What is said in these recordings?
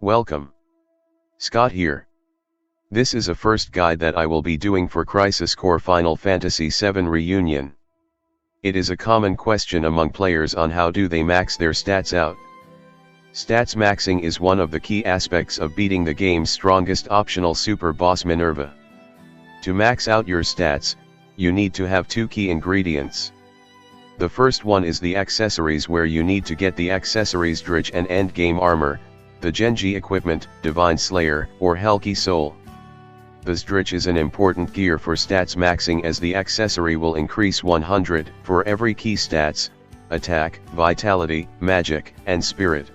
Welcome. Scott here. This is a first guide that I will be doing for Crisis Core Final Fantasy VII Reunion. It is a common question among players on how do they max their stats out. Stats maxing is one of the key aspects of beating the game's strongest optional super boss Minerva. To max out your stats, you need to have two key ingredients. The first one is the accessories, where you need to get the accessories Drych and endgame armor, the Genji equipment, Divine Slayer, or Helki Soul. The Drych is an important gear for stats maxing, as the accessory will increase 100 for every key stats, attack, vitality, magic, and spirit.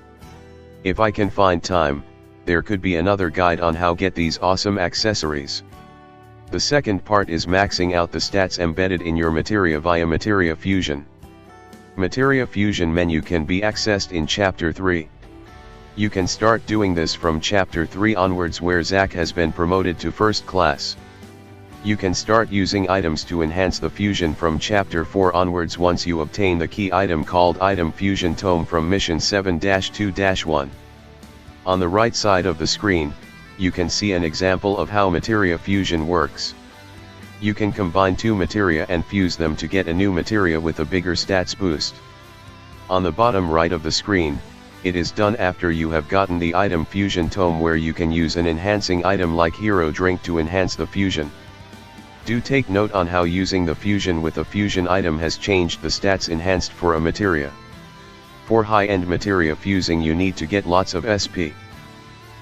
If I can find time, there could be another guide on how get these awesome accessories. The second part is maxing out the stats embedded in your materia via Materia Fusion. Materia Fusion menu can be accessed in Chapter 3. You can start doing this from Chapter 3 onwards, where Zack has been promoted to first class. You can start using items to enhance the fusion from Chapter 4 onwards once you obtain the key item called Item Fusion Tome from Mission 7-2-1. On the right side of the screen, you can see an example of how Materia Fusion works. You can combine two materia and fuse them to get a new materia with a bigger stats boost. On the bottom right of the screen, it is done after you have gotten the Item Fusion Tome, where you can use an enhancing item like Hero Drink to enhance the fusion. Do take note on how using the fusion with a fusion item has changed the stats enhanced for a materia. For high-end materia fusing, you need to get lots of SP.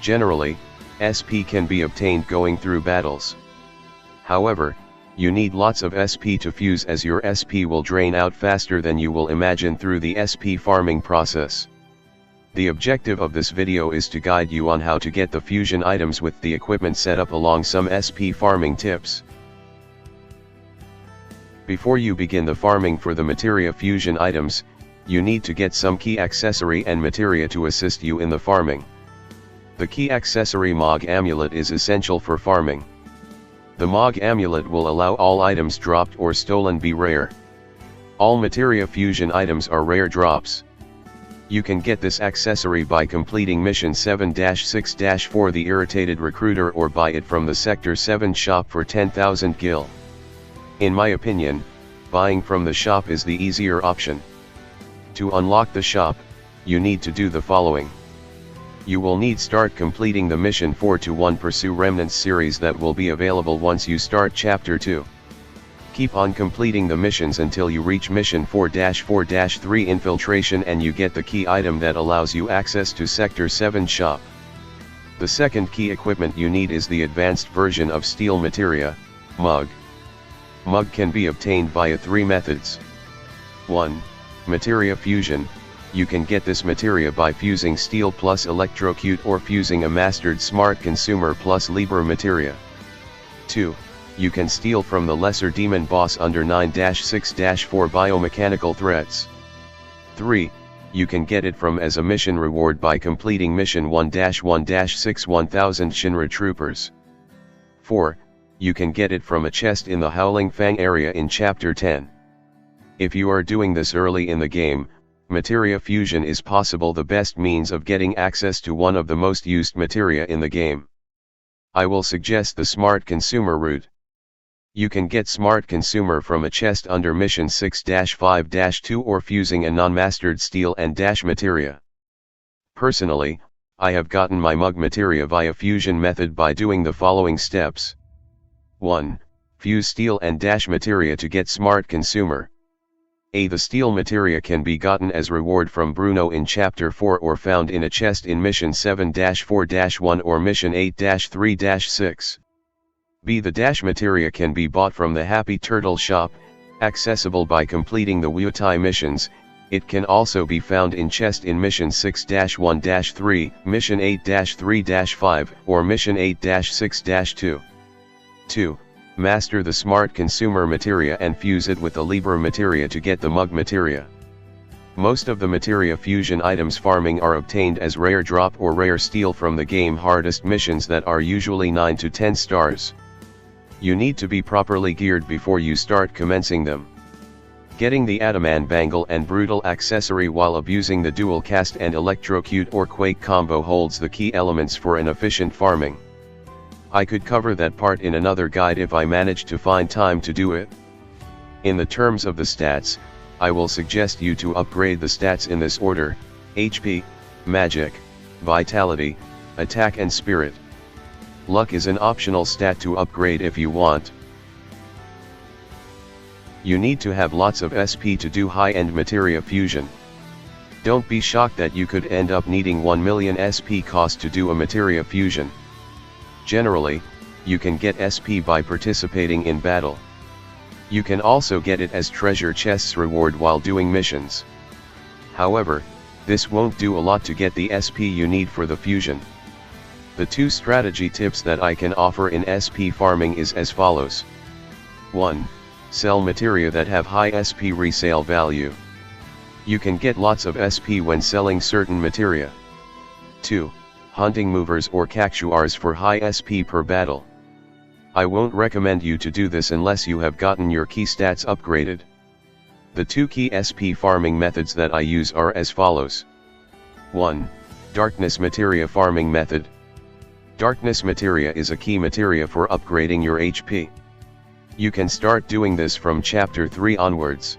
Generally, SP can be obtained going through battles. However, you need lots of SP to fuse, as your SP will drain out faster than you will imagine through the SP farming process. The objective of this video is to guide you on how to get the fusion items with the equipment set up, along some SP farming tips. Before you begin the farming for the materia fusion items, you need to get some key accessory and materia to assist you in the farming. The key accessory Mog Amulet is essential for farming. The Mog Amulet will allow all items dropped or stolen be rare. All materia fusion items are rare drops. You can get this accessory by completing Mission 7-6-4 The Irritated Recruiter, or buy it from the Sector 7 shop for 10,000 gil. In my opinion, buying from the shop is the easier option. To unlock the shop, you need to do the following. You will need start completing the Mission 4-1 Pursue Remnants series that will be available once you start Chapter 2. Keep on completing the missions until you reach Mission 4-4-3 Infiltration, and you get the key item that allows you access to Sector 7 shop. The second key equipment you need is the advanced version of Steel Materia, Mug. Mug can be obtained via three methods. 1. Materia Fusion. You can get this materia by fusing Steel plus Electrocute, or fusing a mastered Smart Consumer plus Liber Materia. 2. You can steal from the Lesser Demon Boss under 9-6-4 biomechanical threats. 3. You can get it from as a mission reward by completing Mission 1-1-6 1000 Shinra Troopers. 4. You can get it from a chest in the Howling Fang area in Chapter 10. If you are doing this early in the game, materia fusion is possible the best means of getting access to one of the most used materia in the game. I will suggest the Smart Consumer route. You can get Smart Consumer from a chest under Mission 6-5-2, or fusing a non-mastered Steel and Dash materia. Personally, I have gotten my Mug materia via fusion method by doing the following steps. 1. Fuse Steel and Dash materia to get Smart Consumer. The Steel materia can be gotten as reward from Bruno in Chapter 4, or found in a chest in Mission 7-4-1 or Mission 8-3-6. B. The Dash materia can be bought from the Happy Turtle shop, accessible by completing the Wutai missions. It can also be found in chest in Mission 6-1-3, Mission 8-3-5, or Mission 8-6-2. 2. Master the Smart Consumer materia and fuse it with the Liber materia to get the Mug materia. Most of the materia fusion items farming are obtained as rare drop or rare steal from the game hardest missions that are usually 9 to 10 stars. You need to be properly geared before you start commencing them. Getting the Adamant Bangle and Brutal accessory while abusing the dual cast and Electrocute or Quake combo holds the key elements for an efficient farming. I could cover that part in another guide if I manage to find time to do it. In the terms of the stats, I will suggest you to upgrade the stats in this order: HP, Magic, Vitality, Attack and Spirit. Luck is an optional stat to upgrade if you want. You need to have lots of SP to do high-end Materia fusion. Don't be shocked that you could end up needing 1 million SP cost to do a Materia fusion. Generally, you can get SP by participating in battle. You can also get it as treasure chests reward while doing missions. However, this won't do a lot to get the SP you need for the fusion. The two strategy tips that I can offer in SP farming is as follows. 1. Sell materia that have high SP resale value. You can get lots of SP when selling certain materia. 2. Hunting movers or cactuars for high SP per battle. I won't recommend you to do this unless you have gotten your key stats upgraded. The two key SP farming methods that I use are as follows. 1. Darkness materia farming method. Darkness materia is a key materia for upgrading your HP. You can start doing this from chapter 3 onwards.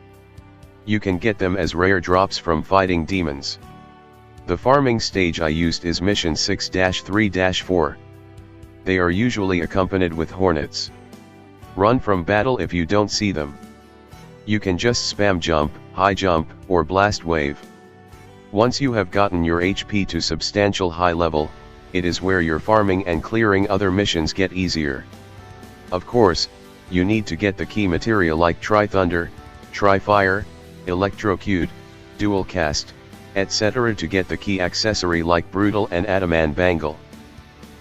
You can get them as rare drops from fighting demons. The farming stage I used is mission 6-3-4. They are usually accompanied with hornets. Run from battle if you don't see them. You can just spam jump, high jump, or blast wave. Once you have gotten your HP to substantial high level, it is where your farming and clearing other missions get easier. Of course, you need to get the key materia like Tri-Thunder, Tri-Fire, Electrocute, Dual Cast, etc. to get the key accessory like Brutal and Adamant Bangle.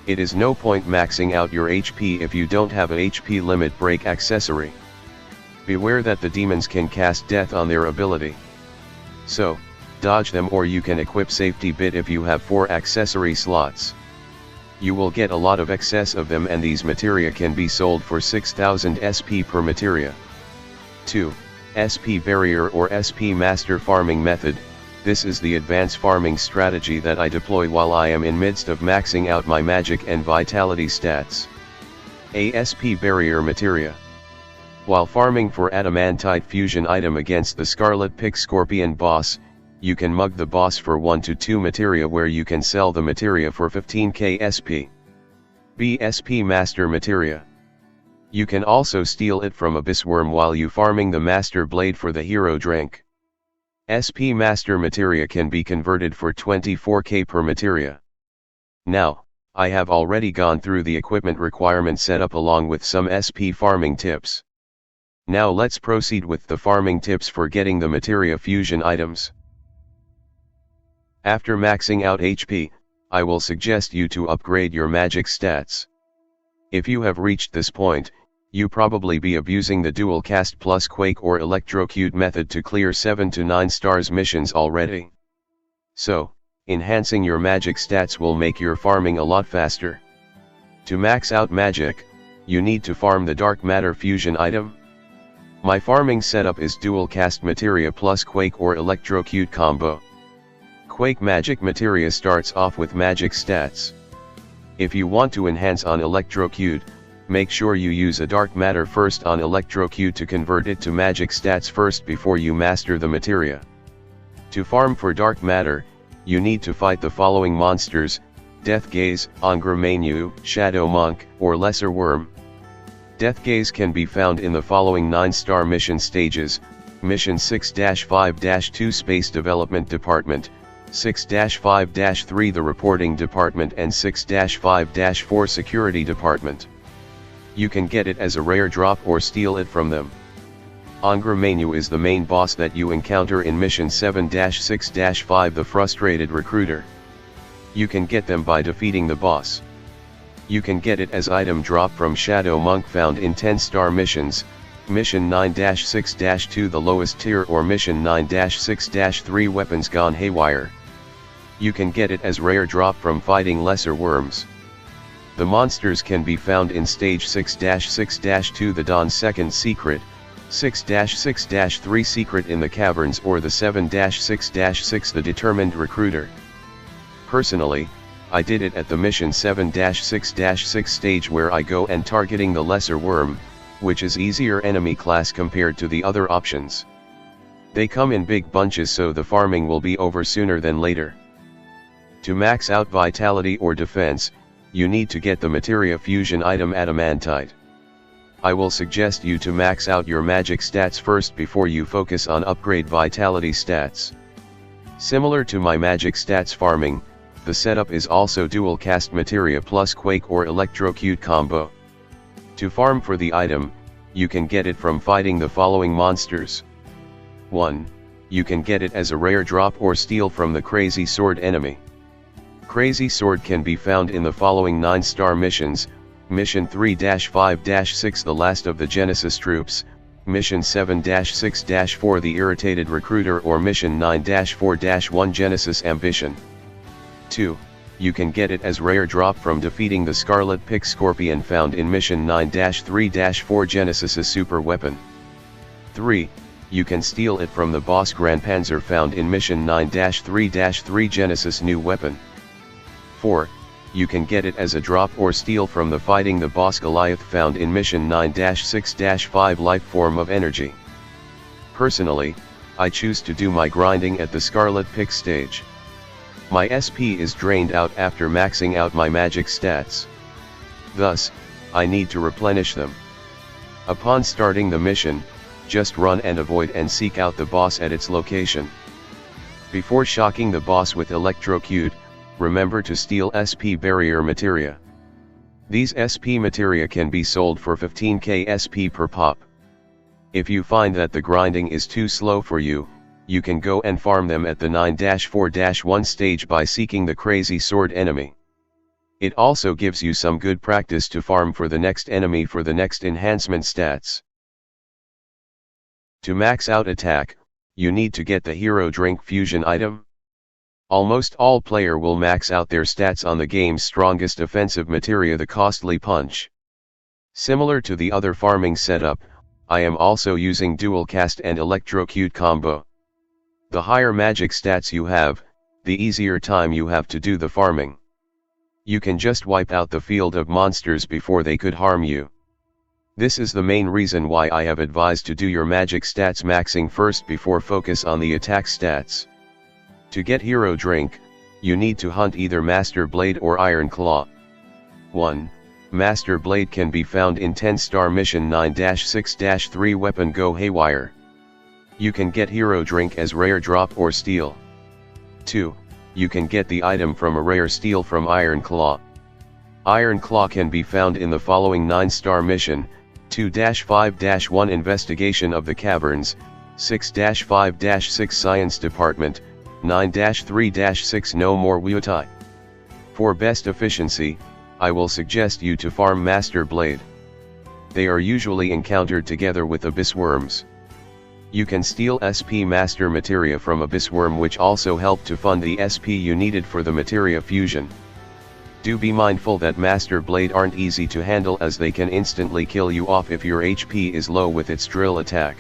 It is no point maxing out your HP if you don't have a HP limit break accessory. Beware that the demons can cast death on their ability. So, dodge them, or you can equip Safety Bit if you have 4 accessory slots. You will get a lot of excess of them, and these materia can be sold for 6000 SP per materia. 2. SP Barrier or SP Master farming method. This is the advanced farming strategy that I deploy while I am in midst of maxing out my magic and vitality stats. A SP Barrier materia. While farming for Adamantite fusion item against the Scarlet Pick Scorpion boss, you can mug the boss for 1 to 2 materia, where you can sell the materia for 15k SP. B. SP Master materia. You can also steal it from Abyssworm while you farming the Master Blade for the hero drink. SP Master materia can be converted for 24k per materia. Now, I have already gone through the equipment requirement setup along with some SP farming tips. Now let's proceed with the farming tips for getting the materia fusion items. After maxing out HP, I will suggest you to upgrade your magic stats. If you have reached this point, you probably be abusing the dual cast plus quake or electrocute method to clear 7 to 9 stars missions already. So, enhancing your magic stats will make your farming a lot faster. To max out magic, you need to farm the dark matter fusion item. My farming setup is dual cast materia plus quake or electrocute combo. Quake magic materia starts off with magic stats. If you want to enhance on electrocute, make sure you use a dark matter first on electrocute to convert it to magic stats first before you master the materia. To farm for dark matter, you need to fight the following monsters: Death Gaze, Angra Shadow Monk, or Lesser Worm. Death Gaze can be found in the following 9-star mission stages: Mission 6-5-2 Space Development Department, 6-5-3 the Reporting Department, and 6-5-4 Security Department. You can get it as a rare drop or steal it from them. Angra is the main boss that you encounter in Mission 7-6-5 the Frustrated Recruiter. You can get them by defeating the boss. You can get it as item drop from Shadow Monk found in 10-star missions, Mission 9-6-2 the lowest tier, or Mission 9-6-3 Weapons Gone Haywire. You can get it as rare drop from fighting lesser worms. The monsters can be found in Stage 6-6-2 the Dawn's Second Secret, 6-6-3 Secret in the Caverns, or the 7-6-6 The Determined Recruiter. Personally, I did it at the mission 7-6-6 stage, where I go and targeting the lesser worm, which is easier enemy class compared to the other options. They come in big bunches, so the farming will be over sooner than later. To max out vitality or defense, you need to get the Materia fusion item Adamantite. I will suggest you to max out your magic stats first before you focus on upgrade vitality stats. Similar to my magic stats farming, the setup is also dual cast Materia plus Quake or Electrocute combo. To farm for the item, you can get it from fighting the following monsters. 1. You can get it as a rare drop or steal from the Crazy Sword enemy. Crazy Sword can be found in the following 9-star missions: Mission 3-5-6 The Last of the Genesis Troops, Mission 7-6-4 The Irritated Recruiter, or Mission 9-4-1 Genesis Ambition. 2. You can get it as rare drop from defeating the Scarlet Pick Scorpion found in Mission 9-3-4 Genesis's super weapon. 3. You can steal it from the boss Grand Panzer found in Mission 9-3-3 Genesis new weapon. 4. You can get it as a drop or steal from the fighting the boss Goliath found in Mission 9-6-5 Life Form of Energy. Personally, I choose to do my grinding at the Scarlet Pick stage. My SP is drained out after maxing out my magic stats. Thus, I need to replenish them. Upon starting the mission, just run and avoid and seek out the boss at its location. Before shocking the boss with Electrocute, remember to steal SP Barrier Materia. These SP Materia can be sold for 15k SP per pop. If you find that the grinding is too slow for you, you can go and farm them at the 9-4-1 stage by seeking the Crazy Sword enemy. It also gives you some good practice to farm for the next enemy for the next enhancement stats. To max out attack, you need to get the Hero Drink fusion item. Almost all player will max out their stats on the game's strongest offensive materia, the Costly Punch. Similar to the other farming setup, I am also using dual cast and Electrocute combo. The higher magic stats you have, the easier time you have to do the farming. You can just wipe out the field of monsters before they could harm you. This is the main reason why I have advised to do your magic stats maxing first before focus on the attack stats. To get Hero Drink, you need to hunt either Master Blade or Iron Claw. 1. Master Blade can be found in 10-star mission 9-6-3 Weapon Go Haywire. You can get Hero Drink as rare drop or steal. 2. You can get the item from a rare steal from Iron Claw. Iron Claw can be found in the following 9-star mission: 2-5-1 Investigation of the Caverns, 6-5-6 Science Department, 9-3-6 No More Wutai. For best efficiency, I will suggest you to farm Master Blade. They are usually encountered together with Abyss Worms. You can steal SP Master Materia from Abyss Worm, which also help to fund the SP you needed for the Materia fusion. Do be mindful that Master Blade aren't easy to handle, as they can instantly kill you off if your HP is low with its drill attack.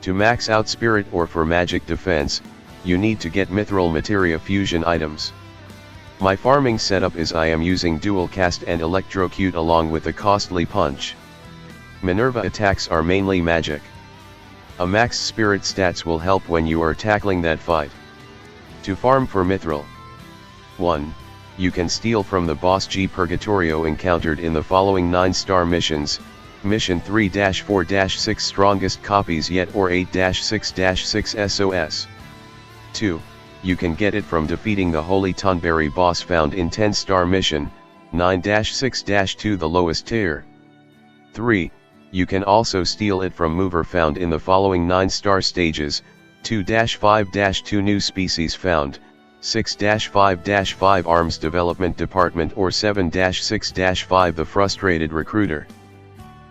To max out Spirit or for magic defense, you need to get Mythril Materia fusion items. My farming setup is I am using dual cast and Electrocute along with the Costly Punch. Minerva attacks are mainly magic. A max Spirit stats will help when you are tackling that fight. To farm for Mythril: 1. You can steal from the boss G Purgatorio encountered in the following 9-star missions: Mission 3-4-6 Strongest Copies Yet, or 8-6-6 SOS. 2. You can get it from defeating the Holy Tunberry boss found in 10-star mission, 9-6-2 The Lowest Tier. 3. You can also steal it from Mover found in the following 9-star stages: 2-5-2 New Species Found, 6-5-5 Arms Development Department, or 7-6-5 The Frustrated Recruiter.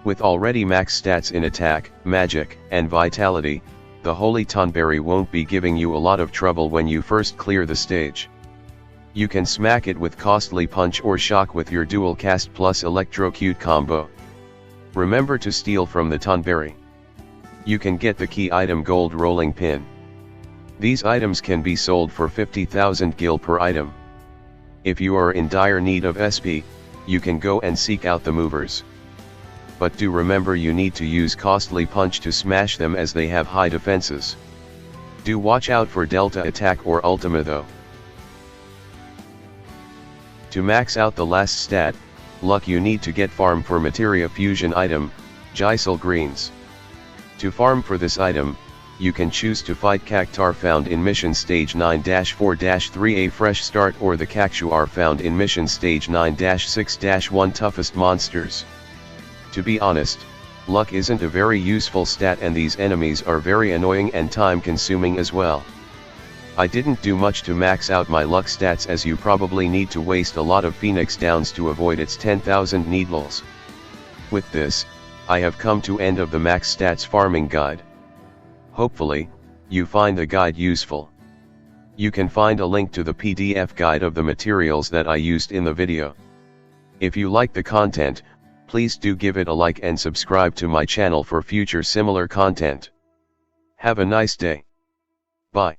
With already max stats in attack, magic, and vitality, the Holy Tunberry won't be giving you a lot of trouble when you first clear the stage. You can smack it with Costly Punch or Shock with your dual cast plus Electrocute combo. Remember to steal from the Tonberry. You can get the key item gold rolling pin. These items can be sold for 50,000 gil per item. If you are in dire need of SP, you can go and seek out the movers. But do remember you need to use costly punch to smash them as they have high defenses. Do watch out for delta attack or ultima though. To max out the last stat, luck, you need to get farm for Materia fusion item, Gysahl greens. To farm for this item, you can choose to fight Cactuar found in mission stage 9-4-3A fresh start or the Cactuar found in mission stage 9-6-1 toughest monsters. To be honest, luck isn't a very useful stat and these enemies are very annoying and time consuming as well. I didn't do much to max out my luck stats as you probably need to waste a lot of Phoenix Downs to avoid its 10,000 needles. With this, I have come to end of the max stats farming guide. Hopefully, you find the guide useful. You can find a link to the PDF guide of the materials that I used in the video. If you like the content, please do give it a like and subscribe to my channel for future similar content. Have a nice day. Bye.